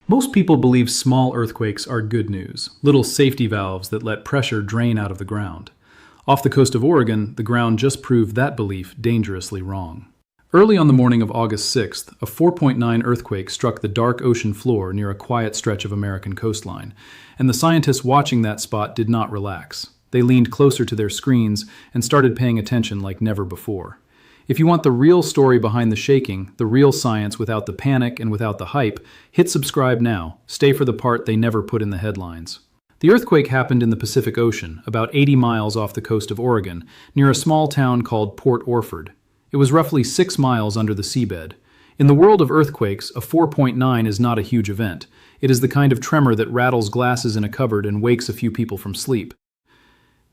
Most people believe small earthquakes are good news, little safety valves that let pressure drain out of the ground. Off the coast of Oregon, the ground just proved that belief dangerously wrong. Early on the morning of August 6th, a 4.9 earthquake struck the dark ocean floor near a quiet stretch of American coastline, and the scientists watching that spot did not relax. They leaned closer to their screens and started paying attention like never before. If you want the real story behind the shaking, the real science without the panic and without the hype, hit subscribe now. Stay for the part they never put in the headlines. The earthquake happened in the Pacific Ocean, about 80 miles off the coast of Oregon, near a small town called Port Orford. It was roughly 6 miles under the seabed. In the world of earthquakes, a 4.9 is not a huge event. It is the kind of tremor that rattles glasses in a cupboard and wakes a few people from sleep.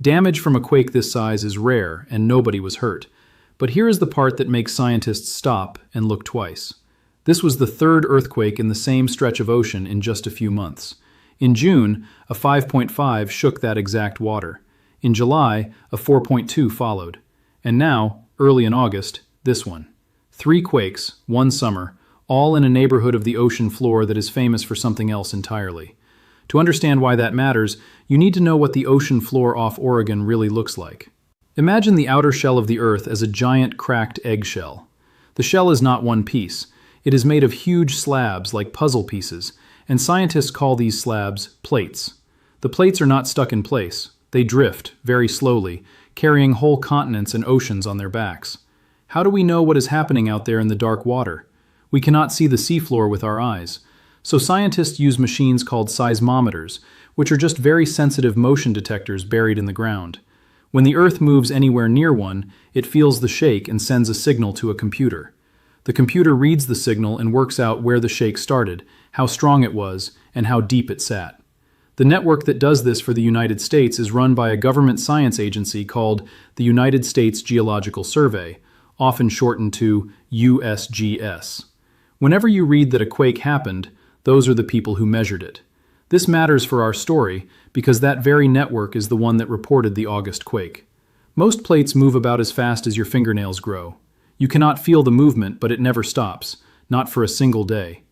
Damage from a quake this size is rare, and nobody was hurt. But here is the part that makes scientists stop and look twice. This was the third earthquake in the same stretch of ocean in just a few months. In June, a 5.5 shook that exact water. In July, a 4.2 followed. And now, early in August, this one. 3 quakes, one summer, all in a neighborhood of the ocean floor that is famous for something else entirely. To understand why that matters, you need to know what the ocean floor off Oregon really looks like. Imagine the outer shell of the Earth as a giant cracked eggshell. The shell is not one piece. It is made of huge slabs like puzzle pieces, and scientists call these slabs plates. The plates are not stuck in place. They drift, very slowly, carrying whole continents and oceans on their backs. How do we know what is happening out there in the dark water? We cannot see the seafloor with our eyes. So scientists use machines called seismometers, which are just very sensitive motion detectors buried in the ground. When the Earth moves anywhere near one, it feels the shake and sends a signal to a computer. The computer reads the signal and works out where the shake started, how strong it was, and how deep it sat. The network that does this for the United States is run by a government science agency called the United States Geological Survey, often shortened to USGS. Whenever you read that a quake happened, those are the people who measured it. This matters for our story because that very network is the one that reported the August quake. Most plates move about as fast as your fingernails grow. You cannot feel the movement, but it never stops, not for a single day.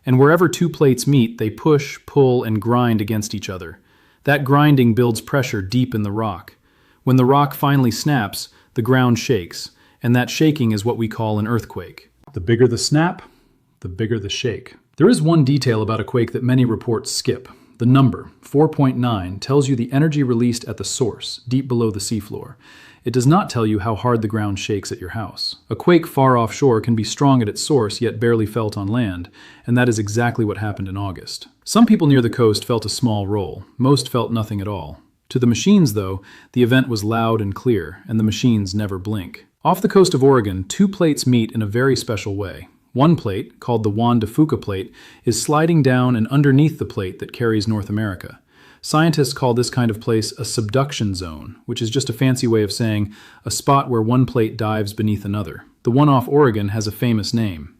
And wherever 2 plates meet, they push, pull, and grind against each other. That grinding builds pressure deep in the rock. When the rock finally snaps, the ground shakes, and that shaking is what we call an earthquake. The bigger the snap, the bigger the shake. There is one detail about a quake that many reports skip. The number, 4.9, tells you the energy released at the source, deep below the seafloor. It does not tell you how hard the ground shakes at your house. A quake far offshore can be strong at its source yet barely felt on land, and that is exactly what happened in August. Some people near the coast felt a small roll. Most felt nothing at all. To the machines, though, the event was loud and clear, and the machines never blink. Off the coast of Oregon, 2 plates meet in a very special way. One plate, called the Juan de Fuca plate, is sliding down and underneath the plate that carries North America. Scientists call this kind of place a subduction zone, which is just a fancy way of saying a spot where one plate dives beneath another. The one off Oregon has a famous name.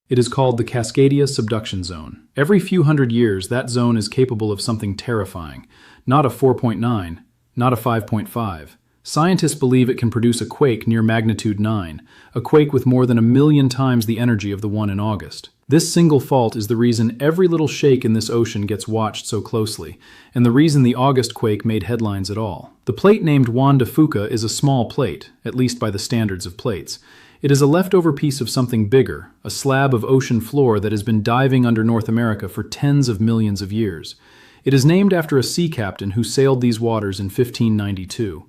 It is called the Cascadia Subduction Zone. Every few hundred years, that zone is capable of something terrifying. Not a 4.9, not a 5.5. Scientists believe it can produce a quake near magnitude 9, a quake with more than 1 million times the energy of the one in August. This single fault is the reason every little shake in this ocean gets watched so closely, and the reason the August quake made headlines at all. The plate named Juan de Fuca is a small plate, at least by the standards of plates. It is a leftover piece of something bigger, a slab of ocean floor that has been diving under North America for tens of millions of years. It is named after a sea captain who sailed these waters in 1592.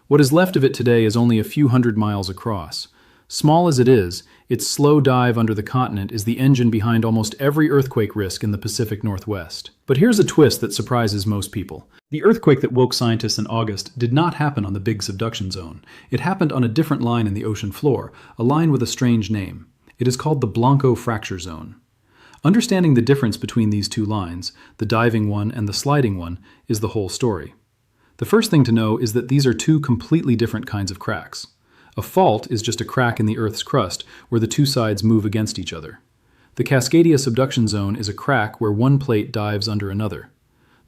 What is left of it today is only a few hundred miles across. Small as it is, its slow dive under the continent is the engine behind almost every earthquake risk in the Pacific Northwest. But here's a twist that surprises most people. The earthquake that woke scientists in August did not happen on the big subduction zone. It happened on a different line in the ocean floor, a line with a strange name. It is called the Blanco Fracture Zone. Understanding the difference between these 2 lines, the diving one and the sliding one, is the whole story. The first thing to know is that these are 2 completely different kinds of cracks. A fault is just a crack in the Earth's crust where the 2 sides move against each other. The Cascadia Subduction Zone is a crack where one plate dives under another.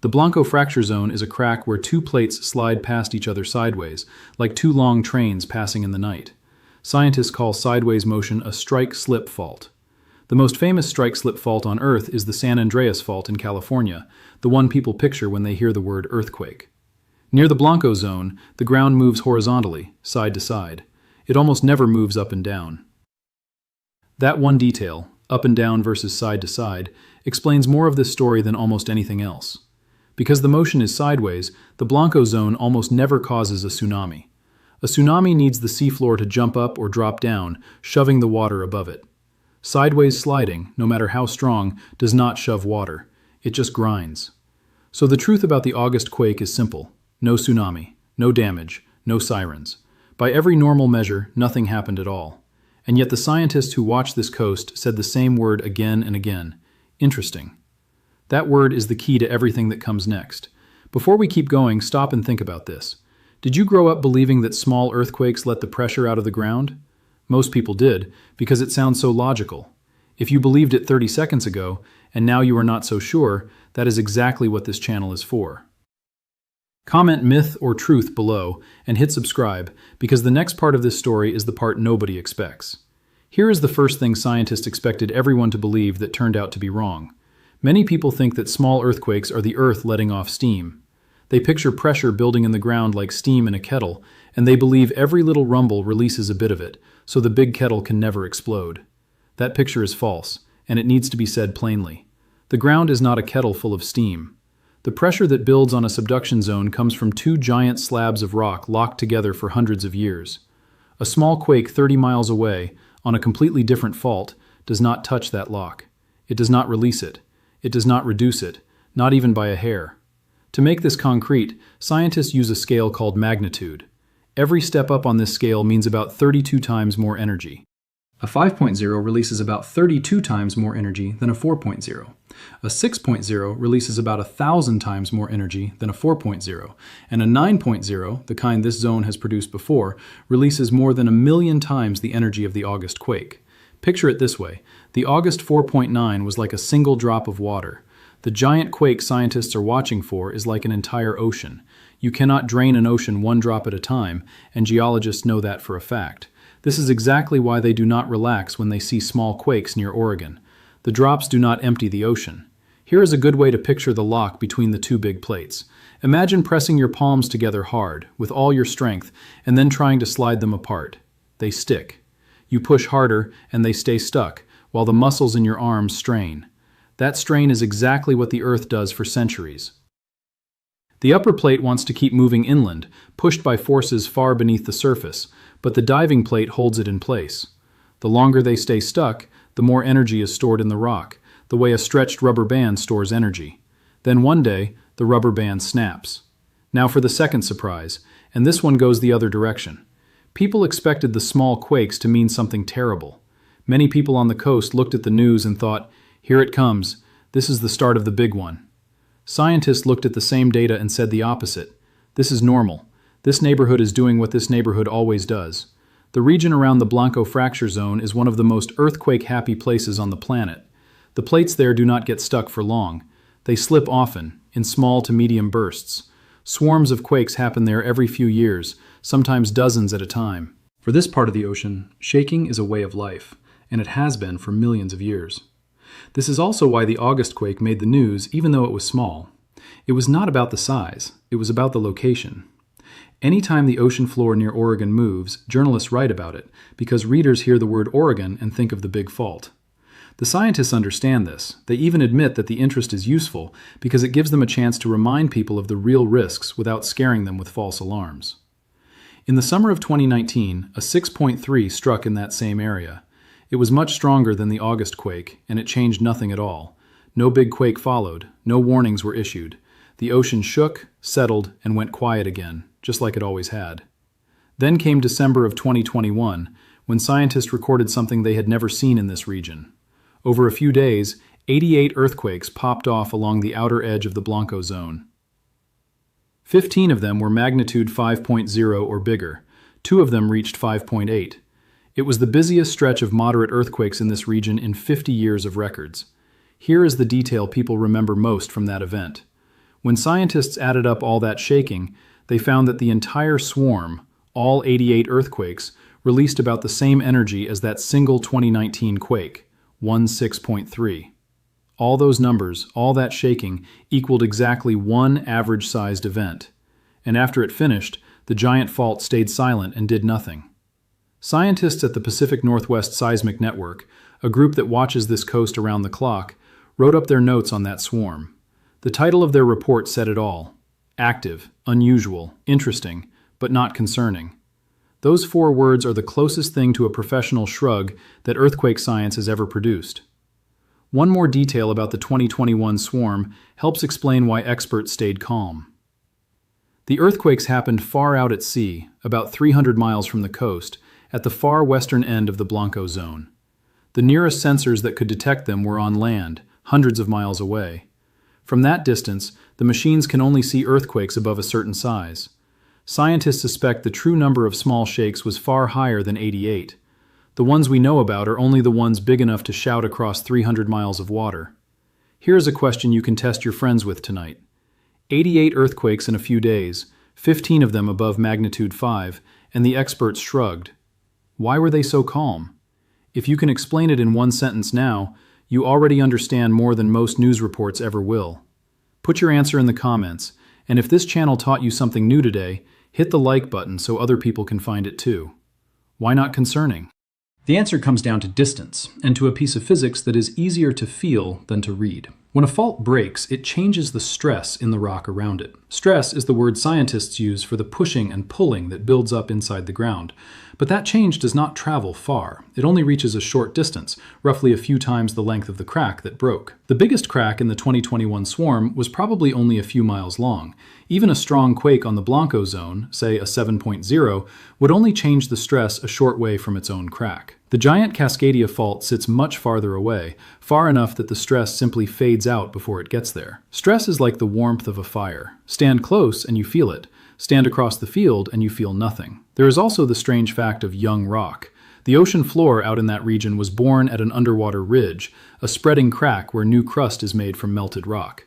The Blanco Fracture Zone is a crack where 2 plates slide past each other sideways, like 2 long trains passing in the night. Scientists call sideways motion a strike-slip fault. The most famous strike-slip fault on Earth is the San Andreas Fault in California, the one people picture when they hear the word earthquake. Near the Blanco Zone, the ground moves horizontally, side to side. It almost never moves up and down. That one detail, up and down versus side to side, explains more of this story than almost anything else. Because the motion is sideways, the Blanco Zone almost never causes a tsunami. A tsunami needs the seafloor to jump up or drop down, shoving the water above it. Sideways sliding, no matter how strong, does not shove water. It just grinds. So the truth about the August quake is simple. No tsunami, no damage, no sirens. By every normal measure, nothing happened at all. And yet the scientists who watched this coast said the same word again and again. Interesting. That word is the key to everything that comes next. Before we keep going, stop and think about this. Did you grow up believing that small earthquakes let the pressure out of the ground? Most people did, because it sounds so logical. If you believed it 30 seconds ago, and now you are not so sure, that is exactly what this channel is for. Comment myth or truth below, and hit subscribe, because the next part of this story is the part nobody expects. Here is the first thing scientists expected everyone to believe that turned out to be wrong. Many people think that small earthquakes are the Earth letting off steam. They picture pressure building in the ground like steam in a kettle, and they believe every little rumble releases a bit of it, so the big kettle can never explode. That picture is false, and it needs to be said plainly. The ground is not a kettle full of steam. The pressure that builds on a subduction zone comes from two giant slabs of rock locked together for hundreds of years. A small quake 30 miles away, on a completely different fault, does not touch that lock. It does not release it. It does not reduce it, not even by a hair. To make this concrete, scientists use a scale called magnitude. Every step up on this scale means about 32 times more energy. A 5.0 releases about 32 times more energy than a 4.0. A 6.0 releases about 1,000 times more energy than a 4.0. And a 9.0, the kind this zone has produced before, releases more than 1,000,000 times the energy of the August quake. Picture it this way. The August 4.9 was like a single drop of water. The giant quake scientists are watching for is like an entire ocean. You cannot drain an ocean one drop at a time, and geologists know that for a fact. This is exactly why they do not relax when they see small quakes near Oregon. The drops do not empty the ocean. Here is a good way to picture the lock between the two big plates. Imagine pressing your palms together hard, with all your strength, and then trying to slide them apart. They stick. You push harder, and they stay stuck, while the muscles in your arms strain. That strain is exactly what the Earth does for centuries. The upper plate wants to keep moving inland, pushed by forces far beneath the surface, but the diving plate holds it in place. The longer they stay stuck, the more energy is stored in the rock, the way a stretched rubber band stores energy. Then one day, the rubber band snaps. Now for the second surprise, and this one goes the other direction. People expected the small quakes to mean something terrible. Many people on the coast looked at the news and thought, "Here it comes. This is the start of the big one." Scientists looked at the same data and said the opposite. This is normal. This neighborhood is doing what this neighborhood always does. The region around the Blanco Fracture Zone is one of the most earthquake-happy places on the planet. The plates there do not get stuck for long. They slip often, in small to medium bursts. Swarms of quakes happen there every few years, sometimes dozens at a time. For this part of the ocean, shaking is a way of life, and it has been for millions of years. This is also why the August quake made the news, even though it was small. It was not about the size, it was about the location. Anytime the ocean floor near Oregon moves, journalists write about it, because readers hear the word Oregon and think of the big fault. The scientists understand this. They even admit that the interest is useful, because it gives them a chance to remind people of the real risks without scaring them with false alarms. In the summer of 2019, a 6.3 struck in that same area. It was much stronger than the August quake, and it changed nothing at all. No big quake followed, no warnings were issued. The ocean shook, settled, and went quiet again, just like it always had. Then came December of 2021, when scientists recorded something they had never seen in this region. Over a few days, 88 earthquakes popped off along the outer edge of the Blanco Zone. 15 of them were magnitude 5.0 or bigger. 2 of them reached 5.8. It was the busiest stretch of moderate earthquakes in this region in 50 years of records. Here is the detail people remember most from that event. When scientists added up all that shaking, they found that the entire swarm, all 88 earthquakes, released about the same energy as that single 2019 quake, 6.3. All those numbers, all that shaking, equaled exactly one average-sized event. And after it finished, the giant fault stayed silent and did nothing. Scientists at the Pacific Northwest Seismic Network, a group that watches this coast around the clock, wrote up their notes on that swarm. The title of their report said it all: active, unusual, interesting, but not concerning. Those 4 words are the closest thing to a professional shrug that earthquake science has ever produced. One more detail about the 2021 swarm helps explain why experts stayed calm. The earthquakes happened far out at sea, about 300 miles from the coast, at the far western end of the Blanco Zone. The nearest sensors that could detect them were on land, hundreds of miles away. From that distance, the machines can only see earthquakes above a certain size. Scientists suspect the true number of small shakes was far higher than 88. The ones we know about are only the ones big enough to shout across 300 miles of water. Here's a question you can test your friends with tonight. 88 earthquakes in a few days, 15 of them above magnitude 5, and the experts shrugged. Why were they so calm? If you can explain it in one sentence now, you already understand more than most news reports ever will. Put your answer in the comments, and if this channel taught you something new today, hit the like button so other people can find it too. Why not concerning? The answer comes down to distance, and to a piece of physics that is easier to feel than to read. When a fault breaks, it changes the stress in the rock around it. Stress is the word scientists use for the pushing and pulling that builds up inside the ground. But that change does not travel far. It only reaches a short distance, roughly a few times the length of the crack that broke. The biggest crack in the 2021 swarm was probably only a few miles long. Even a strong quake on the Blanco Zone, say a 7.0, would only change the stress a short way from its own crack. The giant Cascadia fault sits much farther away, far enough that the stress simply fades out before it gets there. Stress is like the warmth of a fire. Stand close and you feel it. Stand across the field and you feel nothing. There is also the strange fact of young rock. The ocean floor out in that region was born at an underwater ridge, a spreading crack where new crust is made from melted rock.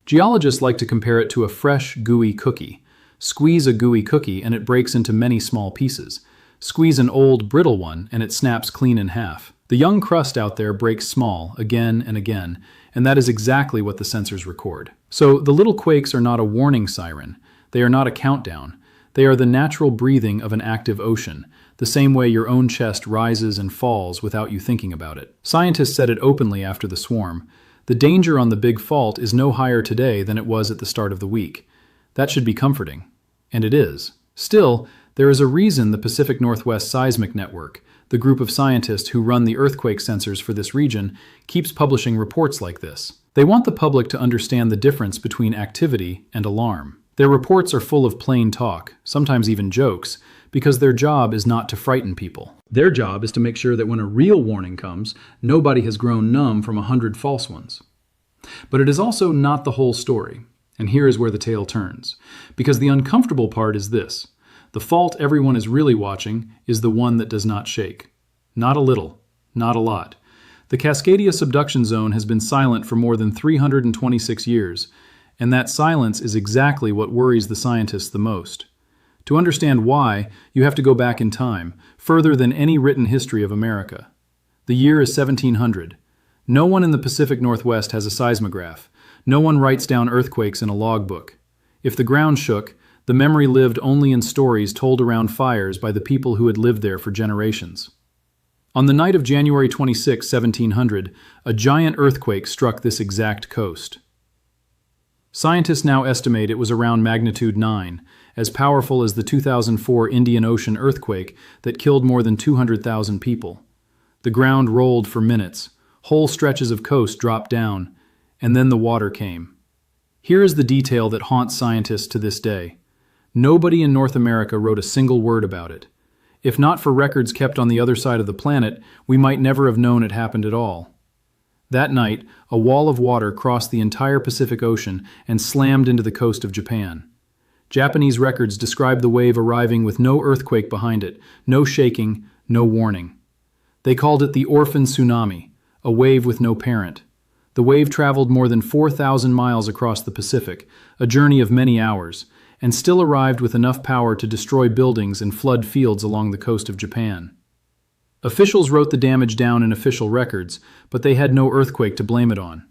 Geologists like to compare it to a fresh, gooey cookie. Squeeze a gooey cookie and it breaks into many small pieces. Squeeze an old, brittle one and it snaps clean in half. The young crust out there breaks small, again and again, and that is exactly what the sensors record. So the little quakes are not a warning siren. They are not a countdown. They are the natural breathing of an active ocean, the same way your own chest rises and falls without you thinking about it. Scientists said it openly after the swarm. The danger on the big fault is no higher today than it was at the start of the week. That should be comforting. And it is. Still, there is a reason the Pacific Northwest Seismic Network, the group of scientists who run the earthquake sensors for this region, keeps publishing reports like this. They want the public to understand the difference between activity and alarm. Their reports are full of plain talk, sometimes even jokes, because their job is not to frighten people. Their job is to make sure that when a real warning comes, nobody has grown numb from 100 false ones. But it is also not the whole story, and here is where the tale turns. Because the uncomfortable part is this: the fault everyone is really watching is the one that does not shake. Not a little, not a lot. The Cascadia Subduction Zone has been silent for more than 326 years, and that silence is exactly what worries the scientists the most. To understand why, you have to go back in time, further than any written history of America. The year is 1700. No one in the Pacific Northwest has a seismograph. No one writes down earthquakes in a logbook. If the ground shook, the memory lived only in stories told around fires by the people who had lived there for generations. On the night of January 26, 1700, a giant earthquake struck this exact coast. Scientists now estimate it was around magnitude 9, as powerful as the 2004 Indian Ocean earthquake that killed more than 200,000 people. The ground rolled for minutes, whole stretches of coast dropped down, and then the water came. Here is the detail that haunts scientists to this day. Nobody in North America wrote a single word about it. If not for records kept on the other side of the planet, we might never have known it happened at all. That night, a wall of water crossed the entire Pacific Ocean and slammed into the coast of Japan. Japanese records describe the wave arriving with no earthquake behind it, no shaking, no warning. They called it the orphan tsunami, a wave with no parent. The wave traveled more than 4,000 miles across the Pacific, a journey of many hours, and still arrived with enough power to destroy buildings and flood fields along the coast of Japan. Officials wrote the damage down in official records, but they had no earthquake to blame it on.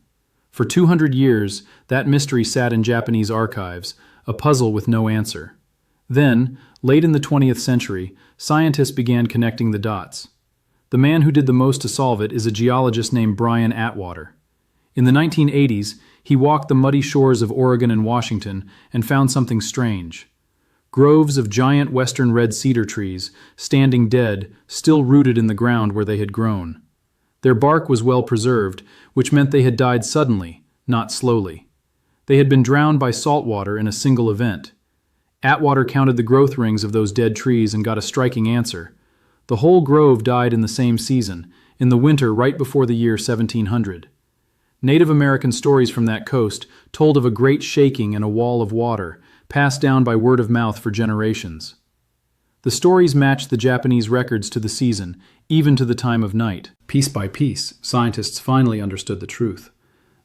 For 200 years, that mystery sat in Japanese archives, a puzzle with no answer. Then, late in the 20th century, scientists began connecting the dots. The man who did the most to solve it is a geologist named Brian Atwater. In the 1980s, he walked the muddy shores of Oregon and Washington and found something strange. Groves of giant western red cedar trees, standing dead, still rooted in the ground where they had grown. Their bark was well preserved, which meant they had died suddenly, not slowly. They had been drowned by salt water in a single event. Atwater counted the growth rings of those dead trees and got a striking answer. The whole grove died in the same season, in the winter right before the year 1700. Native American stories from that coast told of a great shaking and a wall of water, passed down by word of mouth for generations. The stories matched the Japanese records to the season, even to the time of night. Piece by piece, scientists finally understood the truth.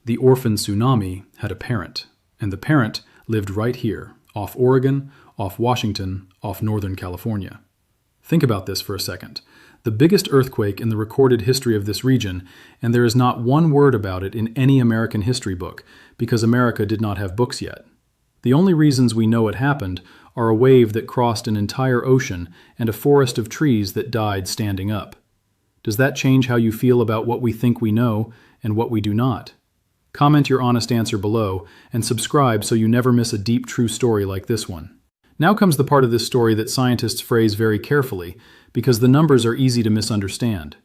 The orphan tsunami had a parent, and the parent lived right here, off Oregon, off Washington, off Northern California. Think about this for a second. The biggest earthquake in the recorded history of this region, and there is not one word about it in any American history book, because America did not have books yet. The only reasons we know it happened are a wave that crossed an entire ocean and a forest of trees that died standing up. Does that change how you feel about what we think we know and what we do not? Comment your honest answer below and subscribe so you never miss a deep, true story like this one. Now comes the part of this story that scientists phrase very carefully, because the numbers are easy to misunderstand.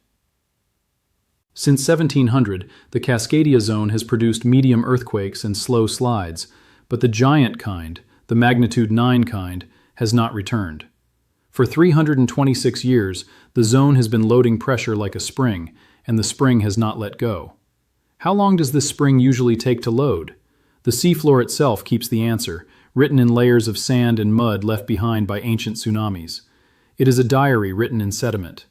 Since 1700, the Cascadia Zone has produced medium earthquakes and slow slides, but the giant kind, the magnitude 9 kind, has not returned. For 326 years, the zone has been loading pressure like a spring, and the spring has not let go. How long does this spring usually take to load? The seafloor itself keeps the answer, written in layers of sand and mud left behind by ancient tsunamis. It is a diary written in sediment.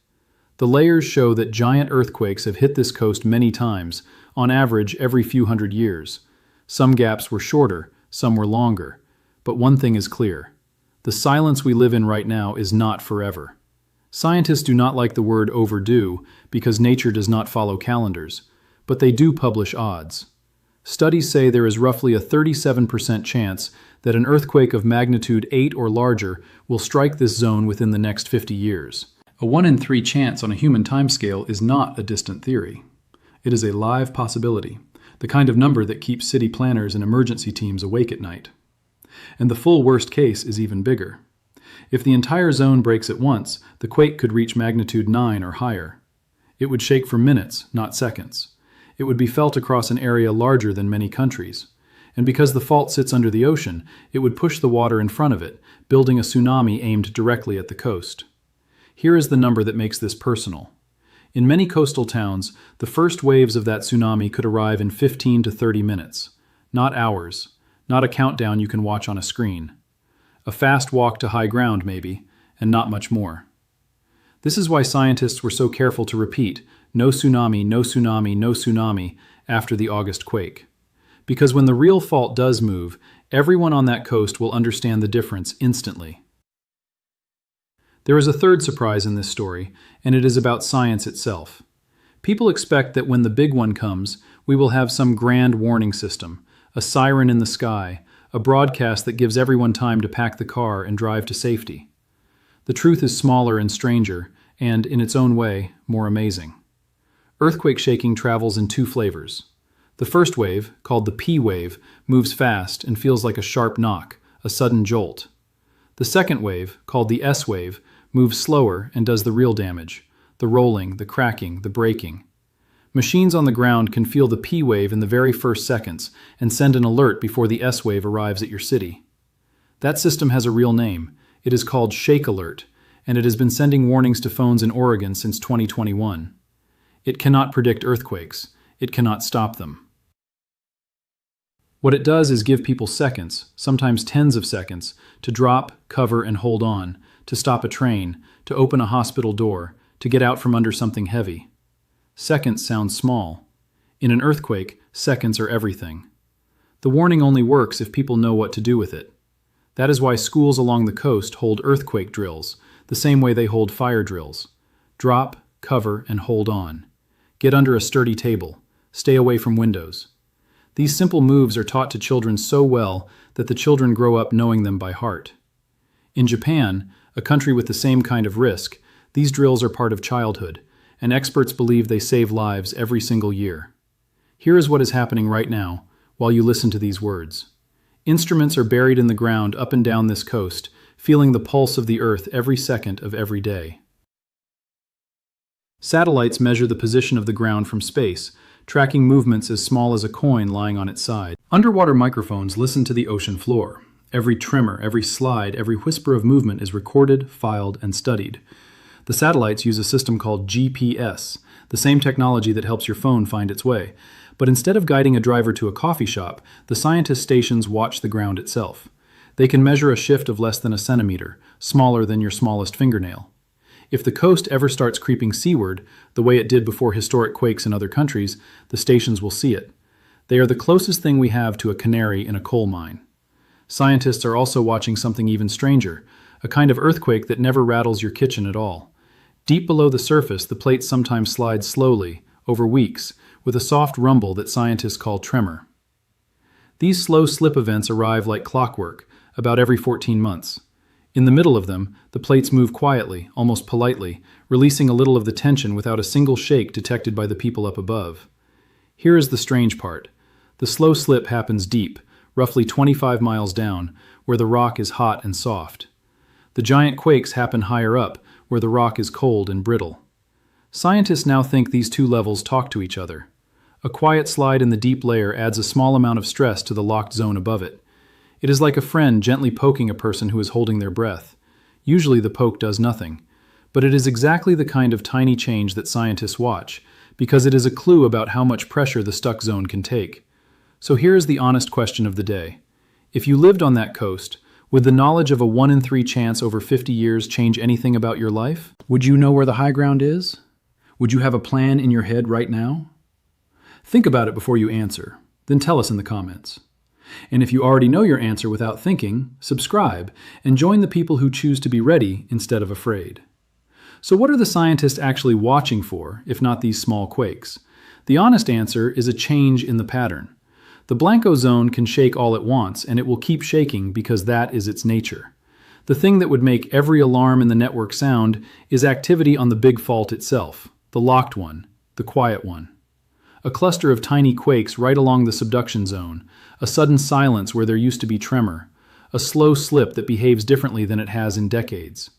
The layers show that giant earthquakes have hit this coast many times, on average every few hundred years. Some gaps were shorter, some were longer. But one thing is clear. The silence we live in right now is not forever. Scientists do not like the word overdue because nature does not follow calendars, but they do publish odds. Studies say there is roughly a 37% chance that an earthquake of magnitude 8 or larger will strike this zone within the next 50 years. A 1 in 3 chance on a human timescale is not a distant theory. It is a live possibility, the kind of number that keeps city planners and emergency teams awake at night. And the full worst case is even bigger. If the entire zone breaks at once, the quake could reach magnitude 9 or higher. It would shake for minutes, not seconds. It would be felt across an area larger than many countries. And because the fault sits under the ocean, it would push the water in front of it, building a tsunami aimed directly at the coast. Here is the number that makes this personal. In many coastal towns, the first waves of that tsunami could arrive in 15 to 30 minutes. Not hours. Not a countdown you can watch on a screen. A fast walk to high ground, maybe, and not much more. This is why scientists were so careful to repeat, no tsunami, no tsunami, no tsunami, after the August quake. Because when the real fault does move, everyone on that coast will understand the difference instantly. There is a third surprise in this story, and it is about science itself. People expect that when the big one comes, we will have some grand warning system, a siren in the sky, a broadcast that gives everyone time to pack the car and drive to safety. The truth is smaller and stranger, and, in its own way, more amazing. Earthquake shaking travels in 2 flavors. The first wave, called the P wave, moves fast and feels like a sharp knock, a sudden jolt. The second wave, called the S wave, moves slower and does the real damage, the rolling, the cracking, the breaking. Machines on the ground can feel the P wave in the very first seconds and send an alert before the S wave arrives at your city. That system has a real name. It is called ShakeAlert, and it has been sending warnings to phones in Oregon since 2021. It cannot predict earthquakes. It cannot stop them. What it does is give people seconds, sometimes tens of seconds, to drop, cover, and hold on, to stop a train, to open a hospital door, to get out from under something heavy. Seconds sound small. In an earthquake, seconds are everything. The warning only works if people know what to do with it. That is why schools along the coast hold earthquake drills, the same way they hold fire drills. Drop, cover, and hold on. Get under a sturdy table. Stay away from windows. These simple moves are taught to children so well that the children grow up knowing them by heart. In Japan, a country with the same kind of risk, these drills are part of childhood, and experts believe they save lives every single year. Here is what is happening right now, while you listen to these words. Instruments are buried in the ground up and down this coast, feeling the pulse of the earth every second of every day. Satellites measure the position of the ground from space, tracking movements as small as a coin lying on its side. Underwater microphones listen to the ocean floor. Every tremor, every slide, every whisper of movement is recorded, filed, and studied. The satellites use a system called GPS, the same technology that helps your phone find its way. But instead of guiding a driver to a coffee shop, the scientist stations watch the ground itself. They can measure a shift of less than a centimeter, smaller than your smallest fingernail. If the coast ever starts creeping seaward, the way it did before historic quakes in other countries, the stations will see it. They are the closest thing we have to a canary in a coal mine. Scientists are also watching something even stranger, a kind of earthquake that never rattles your kitchen at all. Deep below the surface, the plates sometimes slide slowly, over weeks, with a soft rumble that scientists call tremor. These slow slip events arrive like clockwork, about every 14 months. In the middle of them, the plates move quietly, almost politely, releasing a little of the tension without a single shake detected by the people up above. Here is the strange part. The slow slip happens deep, roughly 25 miles down, where the rock is hot and soft. The giant quakes happen higher up, where the rock is cold and brittle. Scientists now think these two levels talk to each other. A quiet slide in the deep layer adds a small amount of stress to the locked zone above it. It is like a friend gently poking a person who is holding their breath. Usually the poke does nothing, but it is exactly the kind of tiny change that scientists watch, because it is a clue about how much pressure the stuck zone can take. So here is the honest question of the day. If you lived on that coast, would the knowledge of a 1 in 3 chance over 50 years change anything about your life? Would you know where the high ground is? Would you have a plan in your head right now? Think about it before you answer, then tell us in the comments. And if you already know your answer without thinking, subscribe and join the people who choose to be ready instead of afraid. So what are the scientists actually watching for, if not these small quakes? The honest answer is a change in the pattern. The Blanco zone can shake all it wants, and it will keep shaking because that is its nature. The thing that would make every alarm in the network sound is activity on the big fault itself, the locked one, the quiet one. A cluster of tiny quakes right along the subduction zone, a sudden silence where there used to be tremor, a slow slip that behaves differently than it has in decades.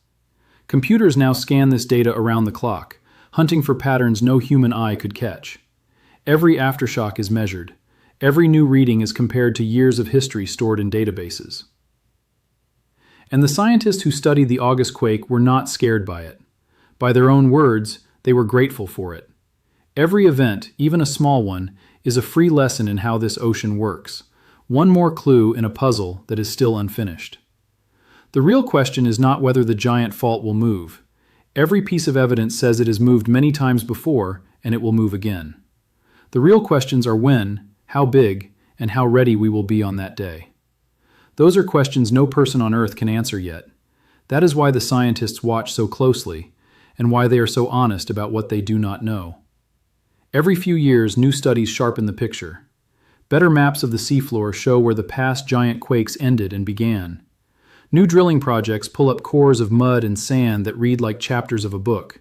Computers now scan this data around the clock, hunting for patterns no human eye could catch. Every aftershock is measured. Every new reading is compared to years of history stored in databases. And the scientists who studied the August quake were not scared by it. By their own words, they were grateful for it. Every event, even a small one, is a free lesson in how this ocean works. One more clue in a puzzle that is still unfinished. The real question is not whether the giant fault will move. Every piece of evidence says it has moved many times before, and it will move again. The real questions are when, how big, and how ready we will be on that day. Those are questions no person on Earth can answer yet. That is why the scientists watch so closely, and why they are so honest about what they do not know. Every few years, new studies sharpen the picture. Better maps of the seafloor show where the past giant quakes ended and began. New drilling projects pull up cores of mud and sand that read like chapters of a book.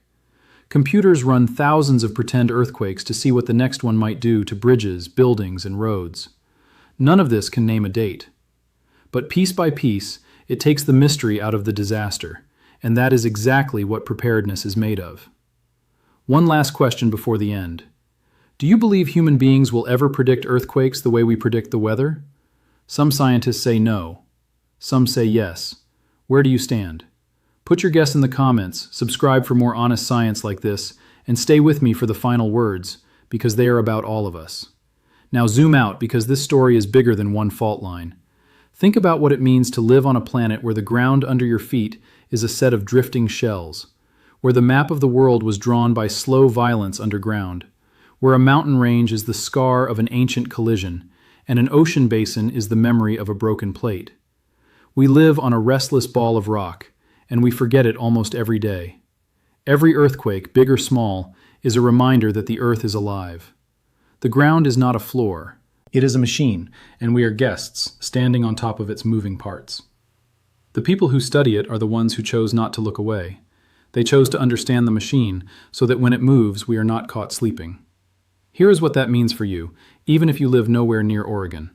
Computers run thousands of pretend earthquakes to see what the next one might do to bridges, buildings, and roads. None of this can name a date. But piece by piece, it takes the mystery out of the disaster, and that is exactly what preparedness is made of. One last question before the end. Do you believe human beings will ever predict earthquakes the way we predict the weather? Some scientists say no. Some say yes. Where do you stand? Put your guess in the comments, subscribe for more honest science like this, and stay with me for the final words, because they are about all of us. Now zoom out, because this story is bigger than one fault line. Think about what it means to live on a planet where the ground under your feet is a set of drifting shells, where the map of the world was drawn by slow violence underground, where a mountain range is the scar of an ancient collision, and an ocean basin is the memory of a broken plate. We live on a restless ball of rock, and we forget it almost every day. Every earthquake, big or small, is a reminder that the Earth is alive. The ground is not a floor. It is a machine, and we are guests, standing on top of its moving parts. The people who study it are the ones who chose not to look away. They chose to understand the machine so that when it moves, we are not caught sleeping. Here is what that means for you, even if you live nowhere near Oregon.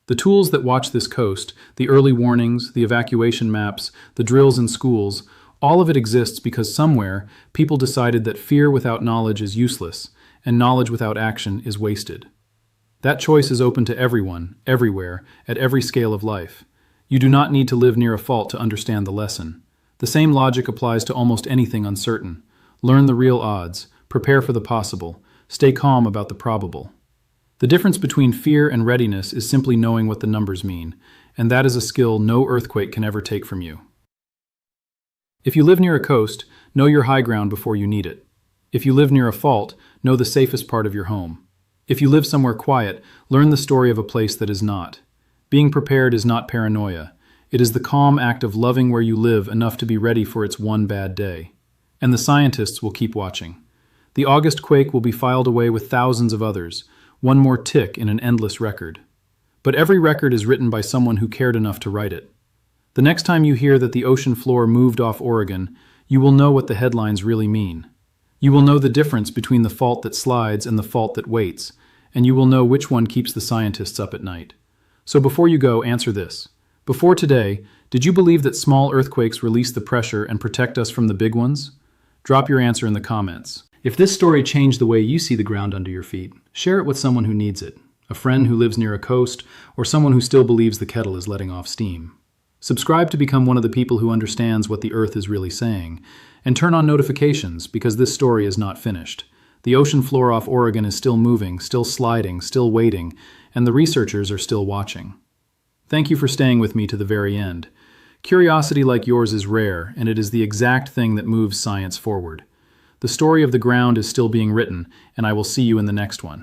The tools that watch this coast, the early warnings, the evacuation maps, the drills in schools, all of it exists because somewhere people decided that fear without knowledge is useless and knowledge without action is wasted. That choice is open to everyone, everywhere, at every scale of life. You do not need to live near a fault to understand the lesson. The same logic applies to almost anything uncertain. Learn the real odds, prepare for the possible, stay calm about the probable. The difference between fear and readiness is simply knowing what the numbers mean, and that is a skill no earthquake can ever take from you. If you live near a coast, know your high ground before you need it. If you live near a fault, know the safest part of your home. If you live somewhere quiet, learn the story of a place that is not. Being prepared is not paranoia. It is the calm act of loving where you live enough to be ready for its one bad day. And the scientists will keep watching. The August quake will be filed away with thousands of others, one more tick in an endless record. But every record is written by someone who cared enough to write it. The next time you hear that the ocean floor moved off Oregon, you will know what the headlines really mean. You will know the difference between the fault that slides and the fault that waits, and you will know which one keeps the scientists up at night. So before you go, answer this. Before today, did you believe that small earthquakes release the pressure and protect us from the big ones? Drop your answer in the comments. If this story changed the way you see the ground under your feet, share it with someone who needs it, a friend who lives near a coast, or someone who still believes the kettle is letting off steam. Subscribe to become one of the people who understands what the Earth is really saying, and turn on notifications because this story is not finished. The ocean floor off Oregon is still moving, still sliding, still waiting, and the researchers are still watching. Thank you for staying with me to the very end. Curiosity like yours is rare, and it is the exact thing that moves science forward. The story of the ground is still being written, and I will see you in the next one.